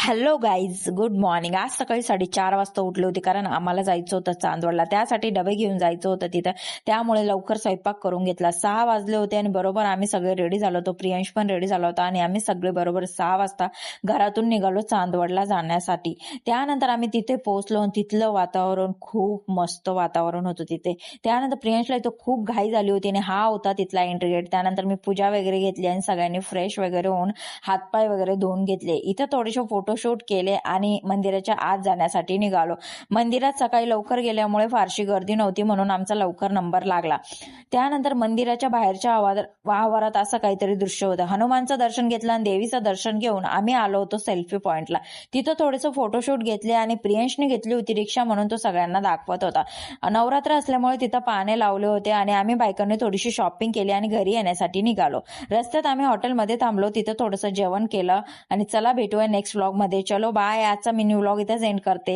Hello guys, good morning. आज सकाळी 4:30 वाजता उठले होते, कारण आम्हाला जायचं होतं चांदवडला. त्यासाठी डबे घेऊन जायचं होतं तिथं, त्यामुळे लवकर स्वयंपाक करून घेतला. 6 वाजले होते आणि बरोबर आम्ही सगळे रेडी झालो होतो. प्रियांश पण रेडी झाला होता आणि आम्ही सगळे बरोबर 6 वाजता घरातून निघालो चांदवडला जाण्यासाठी. त्यानंतर आम्ही तिथे पोहोचलो आणि तिथलं वातावरण खूप मस्त वातावरण होतं तिथे. त्यानंतर प्रियांशला इथं खूप घाई झाली होती आणि हा होता तिथला एंट्री गेट. त्यानंतर मी पूजा वगैरे घेतली आणि सगळ्यांनी फ्रेश वगैरे होऊन हातपाय वगैरे धुवून घेतले. इथं थोडेसे फोटोशूट केले आणि मंदिराच्या आत जाण्यासाठी निघालो. मंदिरात सकाळी लवकर गेल्यामुळे फारशी गर्दी नव्हती, म्हणून आमचा लवकर नंबर लागला. त्यानंतर मंदिराच्या बाहेरच्या आवारात असं काहीतरी दृश्य होतं. हनुमानचं दर्शन घेतलं आणि देवीचं दर्शन घेऊन आम्ही आलो होतो सेल्फी पॉइंटला. तिथं थोडेसे फोटोशूट घेतले आणि प्रियांशने घेतली होती रिक्षा, म्हणून तो सगळ्यांना दाखवत होता. नवरात्र असल्यामुळे तिथं पाने लावले होते आणि आम्ही बायकांनी थोडीशी शॉपिंग केली आणि घरी येण्यासाठी निघालो. रस्त्यात आम्ही हॉटेलमध्ये थांबलो, तिथं थोडंसं जेवण केलं आणि चला भेटूया नेक्स्ट व्लॉग मध्ये. चलो बाय. आजचा मिनी व्लॉग इथेच एंड करते.